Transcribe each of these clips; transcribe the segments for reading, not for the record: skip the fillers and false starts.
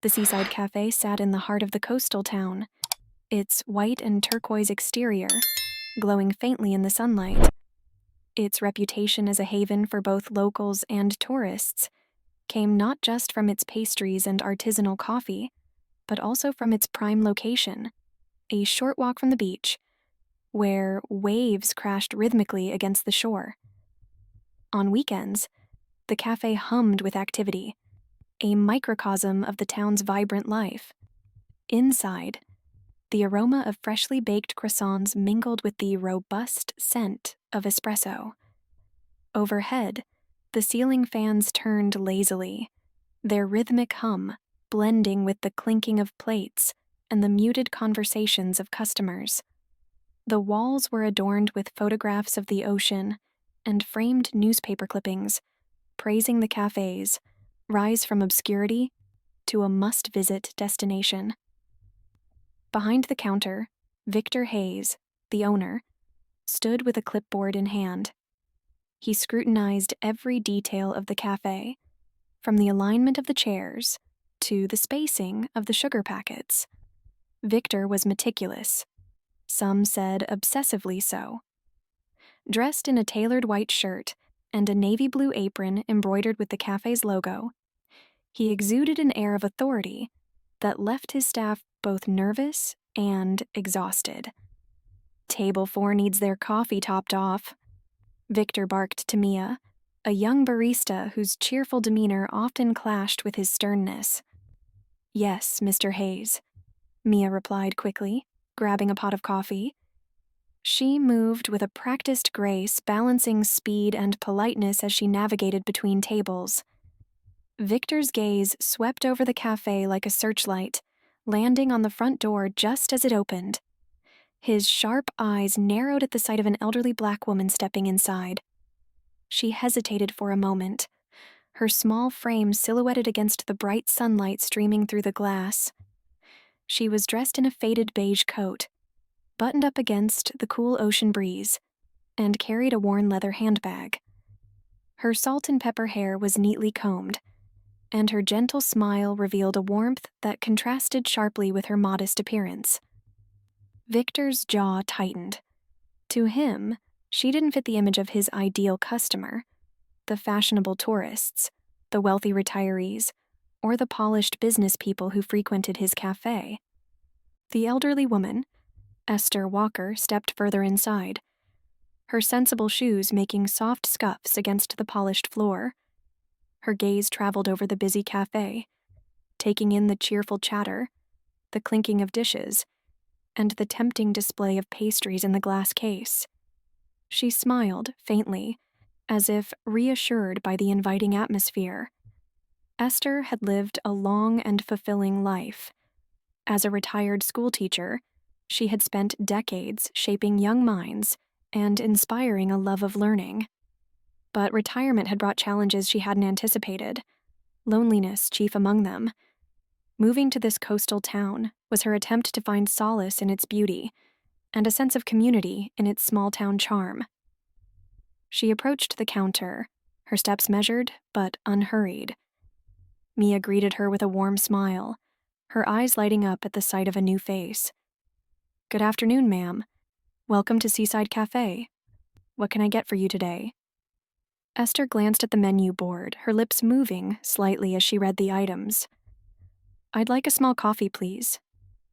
The seaside cafe sat in the heart of the coastal town, its white and turquoise exterior glowing faintly in the sunlight. Its reputation as a haven for both locals and tourists came not just from its pastries and artisanal coffee, but also from its prime location, a short walk from the beach, where waves crashed rhythmically against the shore. On weekends, the cafe hummed with activity, a microcosm of the town's vibrant life. Inside, the aroma of freshly baked croissants mingled with the robust scent of espresso. Overhead, the ceiling fans turned lazily, their rhythmic hum blending with the clinking of plates and the muted conversations of customers. The walls were adorned with photographs of the ocean and framed newspaper clippings, praising the cafe's rise from obscurity to a must-visit destination. Behind the counter, Victor Hayes, the owner, stood with a clipboard in hand. He scrutinized every detail of the cafe, from the alignment of the chairs to the spacing of the sugar packets. Victor was meticulous. Some said obsessively so. Dressed in a tailored white shirt and a navy blue apron embroidered with the cafe's logo, he exuded an air of authority that left his staff both nervous and exhausted. "Table 4 needs their coffee topped off," Victor barked to Mia, a young barista whose cheerful demeanor often clashed with his sternness. "Yes, Mr. Hayes," Mia replied quickly, grabbing a pot of coffee. She moved with a practiced grace, balancing speed and politeness as she navigated between tables. Victor's gaze swept over the cafe like a searchlight, landing on the front door just as it opened. His sharp eyes narrowed at the sight of an elderly black woman stepping inside. She hesitated for a moment, her small frame silhouetted against the bright sunlight streaming through the glass. She was dressed in a faded beige coat, buttoned up against the cool ocean breeze, and carried a worn leather handbag. Her salt and pepper hair was neatly combed, and her gentle smile revealed a warmth that contrasted sharply with her modest appearance. Victor's jaw tightened. To him, she didn't fit the image of his ideal customer, the fashionable tourists, the wealthy retirees, or the polished business people who frequented his cafe. The elderly woman, Esther Walker, stepped further inside, her sensible shoes making soft scuffs against the polished floor. Her gaze traveled over the busy cafe, taking in the cheerful chatter, the clinking of dishes, and the tempting display of pastries in the glass case. She smiled faintly, as if reassured by the inviting atmosphere. Esther had lived a long and fulfilling life. As a retired schoolteacher, she had spent decades shaping young minds and inspiring a love of learning. But retirement had brought challenges she hadn't anticipated, loneliness chief among them. Moving to this coastal town was her attempt to find solace in its beauty and a sense of community in its small-town charm. She approached the counter, her steps measured but unhurried. Mia greeted her with a warm smile, her eyes lighting up at the sight of a new face. "Good afternoon, ma'am. Welcome to Seaside Cafe. What can I get for you today?" Esther glanced at the menu board, her lips moving slightly as she read the items. "I'd like a small coffee, please,"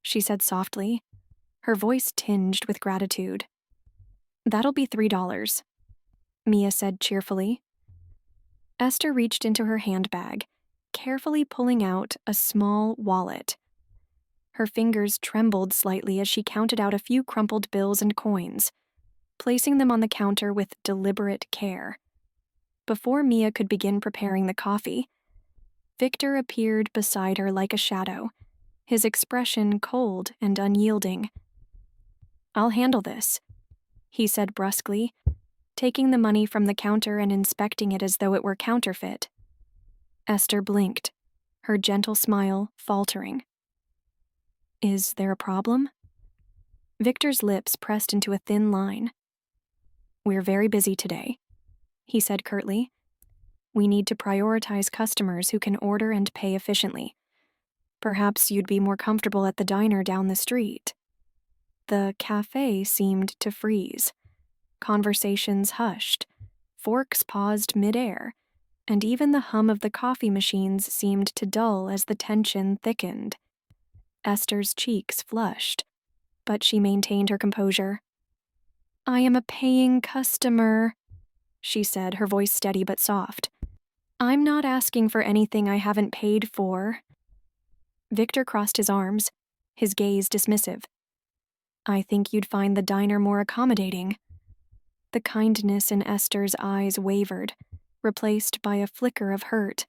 she said softly, her voice tinged with gratitude. "That'll be $3, Mia said cheerfully. Esther reached into her handbag, carefully pulling out a small wallet. Her fingers trembled slightly as she counted out a few crumpled bills and coins, placing them on the counter with deliberate care. Before Mia could begin preparing the coffee, Victor appeared beside her like a shadow, his expression cold and unyielding. "I'll handle this," he said brusquely, taking the money from the counter and inspecting it as though it were counterfeit. Esther blinked, her gentle smile faltering. "Is there a problem?" Victor's lips pressed into a thin line. "We're very busy today," he said curtly. "We need to prioritize customers who can order and pay efficiently. Perhaps you'd be more comfortable at the diner down the street. The cafe seemed to freeze. Conversations hushed. Forks paused midair, and even the hum of the coffee machines seemed to dull as the tension thickened. Esther's cheeks flushed, but she maintained her composure. "I am a paying customer," she said, her voice steady but soft. "I'm not asking for anything I haven't paid for." Victor crossed his arms, his gaze dismissive. "I think you'd find the diner more accommodating." The kindness in Esther's eyes wavered, replaced by a flicker of hurt.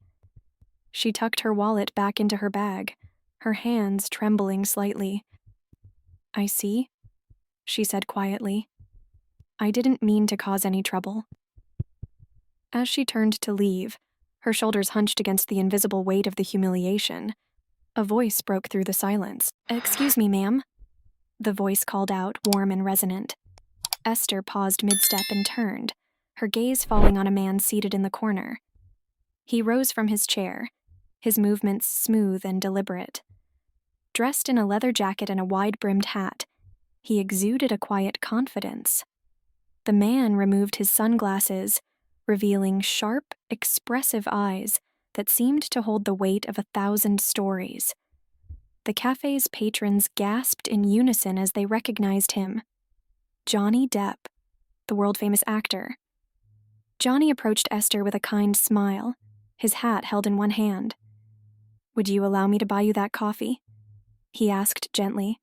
She tucked her wallet back into her bag, her hands trembling slightly. "I see," she said quietly. "I didn't mean to cause any trouble." As she turned to leave, her shoulders hunched against the invisible weight of the humiliation, a voice broke through the silence. "Excuse me, ma'am." The voice called out, warm and resonant. Esther paused mid-step and turned, her gaze falling on a man seated in the corner. He rose from his chair, his movements smooth and deliberate. Dressed in a leather jacket and a wide-brimmed hat, he exuded a quiet confidence. The man removed his sunglasses, revealing sharp, expressive eyes that seemed to hold the weight of 1,000 stories. The cafe's patrons gasped in unison as they recognized him. Johnny Depp, the world-famous actor. Johnny approached Esther with a kind smile, his hat held in one hand. "Would you allow me to buy you that coffee?" he asked gently.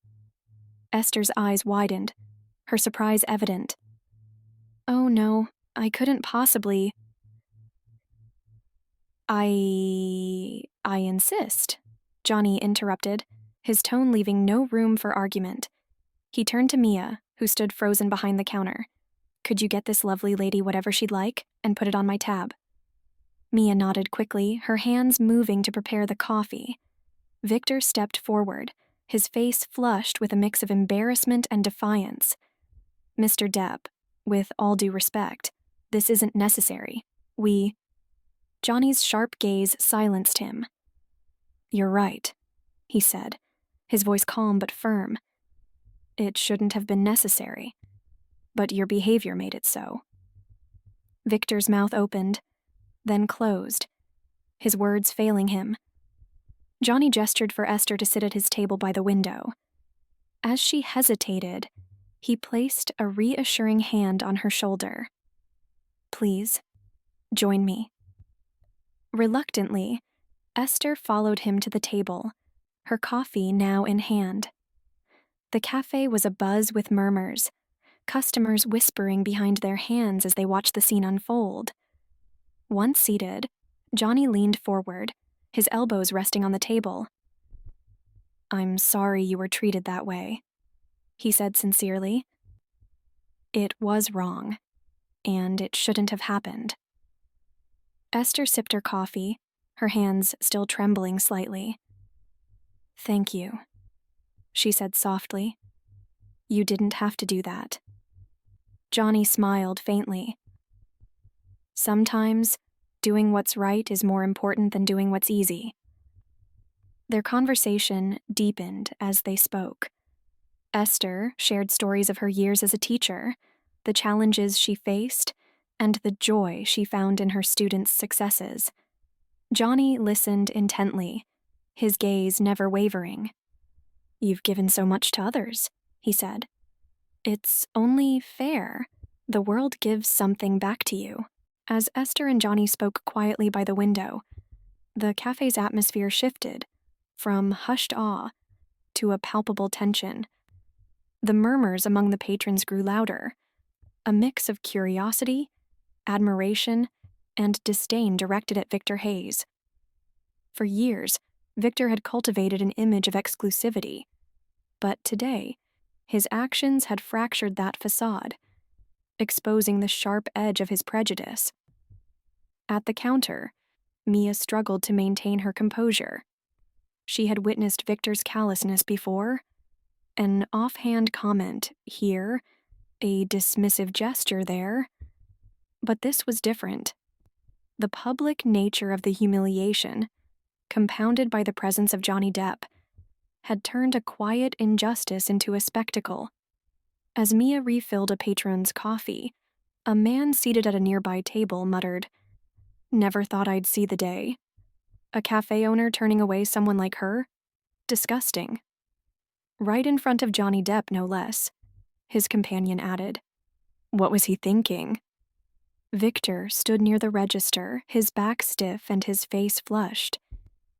Esther's eyes widened, her surprise evident. "Oh no, I couldn't possibly." I insist," Johnny interrupted, his tone leaving no room for argument. He turned to Mia, who stood frozen behind the counter. "Could you get this lovely lady whatever she'd like, and put it on my tab?" Mia nodded quickly, her hands moving to prepare the coffee. Victor stepped forward, his face flushed with a mix of embarrassment and defiance. "Mr. Depp, with all due respect, this isn't necessary. Johnny's sharp gaze silenced him. "You're right," he said, his voice calm but firm. "It shouldn't have been necessary, but your behavior made it so." Victor's mouth opened, then closed, his words failing him. Johnny gestured for Esther to sit at his table by the window. As she hesitated, he placed a reassuring hand on her shoulder. "Please, join me." Reluctantly, Esther followed him to the table, her coffee now in hand. The cafe was abuzz with murmurs, customers whispering behind their hands as they watched the scene unfold. Once seated, Johnny leaned forward, his elbows resting on the table. "I'm sorry you were treated that way," he said sincerely. "It was wrong, and it shouldn't have happened." Esther sipped her coffee, her hands still trembling slightly. "Thank you," she said softly. "You didn't have to do that." Johnny smiled faintly. "Sometimes, doing what's right is more important than doing what's easy." Their conversation deepened as they spoke. Esther shared stories of her years as a teacher, the challenges she faced, and the joy she found in her students' successes. Johnny listened intently, his gaze never wavering. "You've given so much to others," he said. "It's only fair. The world gives something back to you." As Esther and Johnny spoke quietly by the window, the cafe's atmosphere shifted from hushed awe to a palpable tension. The murmurs among the patrons grew louder, a mix of curiosity, admiration, and disdain directed at Victor Hayes. For years, Victor had cultivated an image of exclusivity, but today, his actions had fractured that facade, exposing the sharp edge of his prejudice. At the counter, Mia struggled to maintain her composure. She had witnessed Victor's callousness before, an offhand comment here, a dismissive gesture there. But this was different. The public nature of the humiliation, compounded by the presence of Johnny Depp, had turned a quiet injustice into a spectacle. As Mia refilled a patron's coffee, a man seated at a nearby table muttered, "Never thought I'd see the day. A cafe owner turning away someone like her? Disgusting." Right in front of Johnny Depp, no less, his companion added. What was he thinking? Victor stood near the register, his back stiff and his face flushed.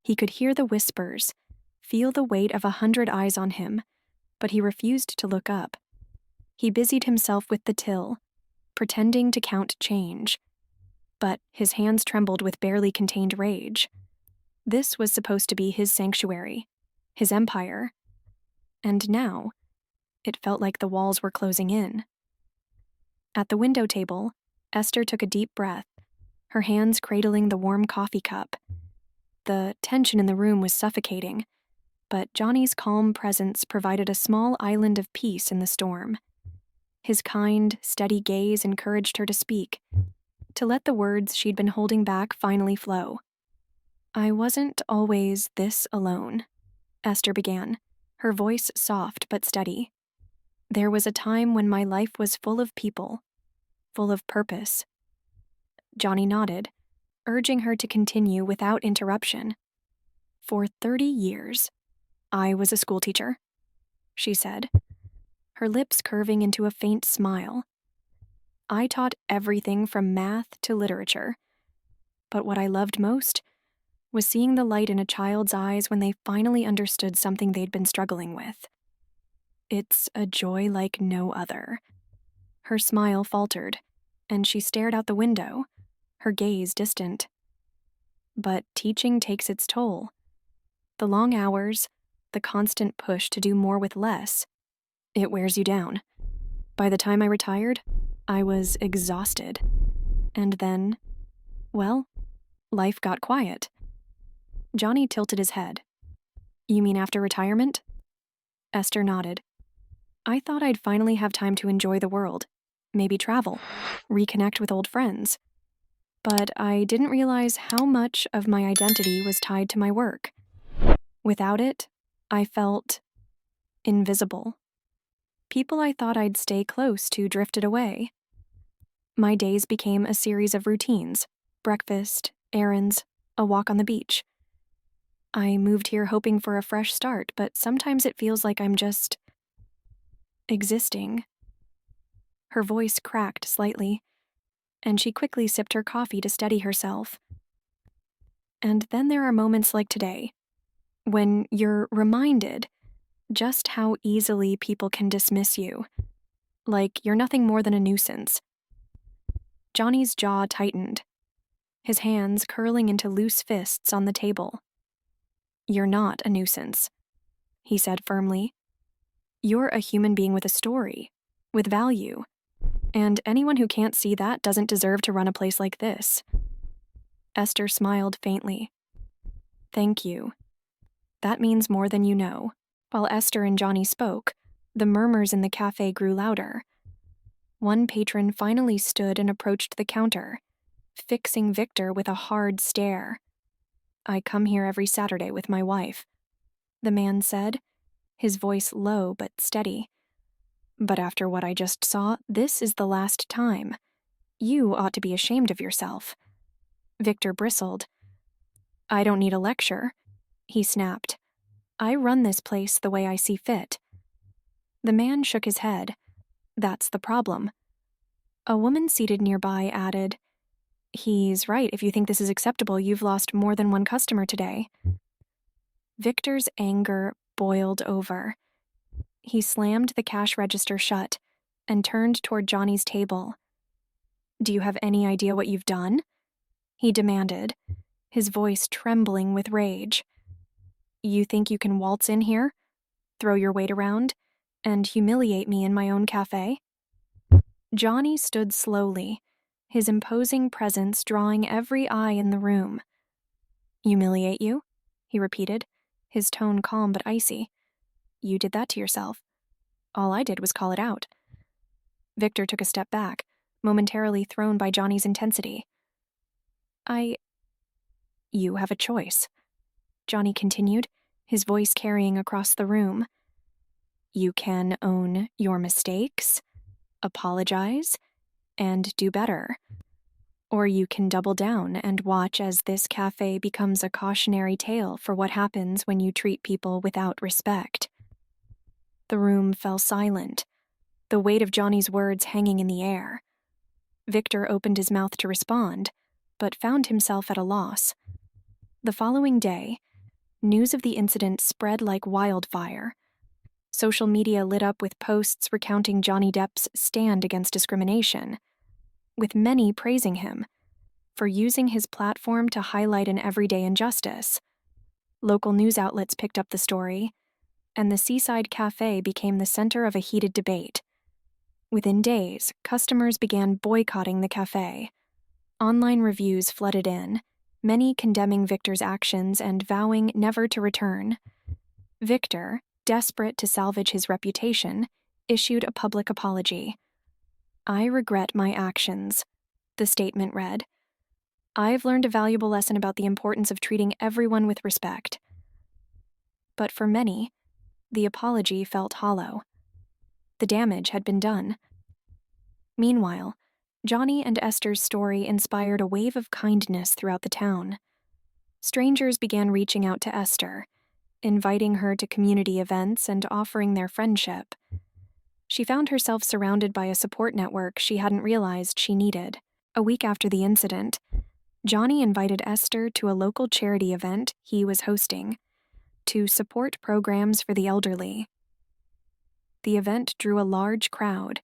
He could hear the whispers, feel the weight of 100 eyes on him, but he refused to look up. He busied himself with the till, pretending to count change. But his hands trembled with barely contained rage. This was supposed to be his sanctuary, his empire. And now, it felt like the walls were closing in. At the window table, Esther took a deep breath, her hands cradling the warm coffee cup. The tension in the room was suffocating, but Johnny's calm presence provided a small island of peace in the storm. His kind, steady gaze encouraged her to speak, to let the words she'd been holding back finally flow. "I wasn't always this alone," Esther began, her voice soft but steady. "There was a time when my life was full of people, full of purpose." Johnny nodded, urging her to continue without interruption. "For 30 years, I was a schoolteacher," she said, her lips curving into a faint smile. "I taught everything from math to literature. But what I loved most was seeing the light in a child's eyes when they finally understood something they'd been struggling with. It's a joy like no other." Her smile faltered, and she stared out the window, her gaze distant. "But teaching takes its toll. The long hours, the constant push to do more with less, it wears you down. By the time I retired, I was exhausted. And then, well, life got quiet." Johnny tilted his head. "You mean after retirement?" Esther nodded. "I thought I'd finally have time to enjoy the world, maybe travel, reconnect with old friends. But I didn't realize how much of my identity was tied to my work. Without it, I felt invisible. People I thought I'd stay close to drifted away. My days became a series of routines: breakfast, errands, a walk on the beach. I moved here hoping for a fresh start, but sometimes it feels like I'm just existing." Her voice cracked slightly, and she quickly sipped her coffee to steady herself. "And then there are moments like today, when you're reminded just how easily people can dismiss you, like you're nothing more than a nuisance." Johnny's jaw tightened, his hands curling into loose fists on the table. "You're not a nuisance," he said firmly. "You're a human being with a story, with value, and anyone who can't see that doesn't deserve to run a place like this." Esther smiled faintly. "Thank you. That means more than you know." While Esther and Johnny spoke, the murmurs in the cafe grew louder. One patron finally stood and approached the counter, fixing Victor with a hard stare. "I come here every Saturday with my wife," the man said, his voice low but steady. "But after what I just saw, this is the last time. You ought to be ashamed of yourself." Victor bristled. "I don't need a lecture," he snapped. "I run this place the way I see fit." The man shook his head. "That's the problem." A woman seated nearby added, "He's right. If you think this is acceptable, you've lost more than one customer today." Victor's anger boiled over. He slammed the cash register shut and turned toward Johnny's table. "Do you have any idea what you've done?" he demanded, his voice trembling with rage. "You think you can waltz in here, throw your weight around, and humiliate me in my own cafe?" Johnny stood slowly, his imposing presence drawing every eye in the room. "Humiliate you?" he repeated, his tone calm but icy. "You did that to yourself. All I did was call it out." Victor took a step back, momentarily thrown by Johnny's intensity. You have a choice." Johnny continued, his voice carrying across the room. You can own your mistakes, apologize, and do better. Or you can double down and watch as this cafe becomes a cautionary tale for what happens when you treat people without respect. The room fell silent, the weight of Johnny's words hanging in the air. Victor opened his mouth to respond, but found himself at a loss. The following day, news of the incident spread like wildfire. Social media lit up with posts recounting Johnny Depp's stand against discrimination, with many praising him for using his platform to highlight an everyday injustice. Local news outlets picked up the story, and the Seaside Cafe became the center of a heated debate. Within days, customers began boycotting the cafe. Online reviews flooded in, many condemning Victor's actions and vowing never to return. Victor, desperate to salvage his reputation, issued a public apology. I regret my actions, the statement read. I've learned a valuable lesson about the importance of treating everyone with respect. But for many, the apology felt hollow. The damage had been done. Meanwhile, Johnny and Esther's story inspired a wave of kindness throughout the town. Strangers began reaching out to Esther, inviting her to community events and offering their friendship. She found herself surrounded by a support network she hadn't realized she needed. A week after the incident, Johnny invited Esther to a local charity event he was hosting to support programs for the elderly. The event drew a large crowd,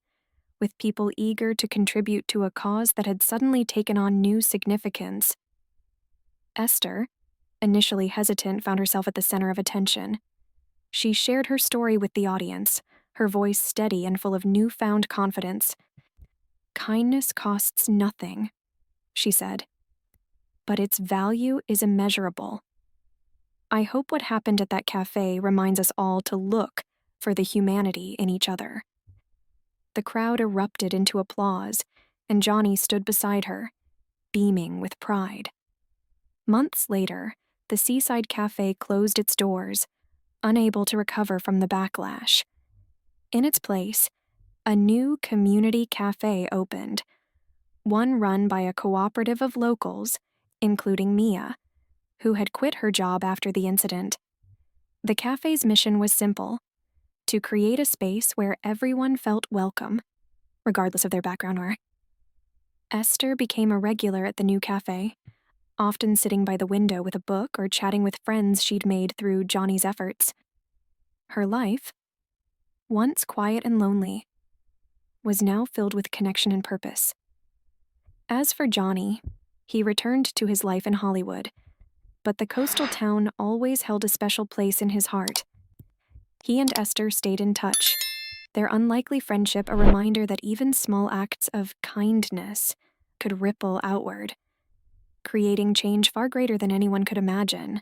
with people eager to contribute to a cause that had suddenly taken on new significance. Esther, initially hesitant, found herself at the center of attention. She shared her story with the audience, her voice steady and full of newfound confidence. Kindness costs nothing, she said, but its value is immeasurable. I hope what happened at that cafe reminds us all to look for the humanity in each other. The crowd erupted into applause, and Johnny stood beside her, beaming with pride. Months later, the Seaside Cafe closed its doors, unable to recover from the backlash. In its place, a new community cafe opened, one run by a cooperative of locals, including Mia, who had quit her job after the incident. The cafe's mission was simple: to create a space where everyone felt welcome, regardless of their background or. Esther became a regular at the new cafe, often sitting by the window with a book or chatting with friends she'd made through Johnny's efforts. Her life, once quiet and lonely, was now filled with connection and purpose. As for Johnny, he returned to his life in Hollywood, but the coastal town always held a special place in his heart. He and Esther stayed in touch, their unlikely friendship a reminder that even small acts of kindness could ripple outward, creating change far greater than anyone could imagine.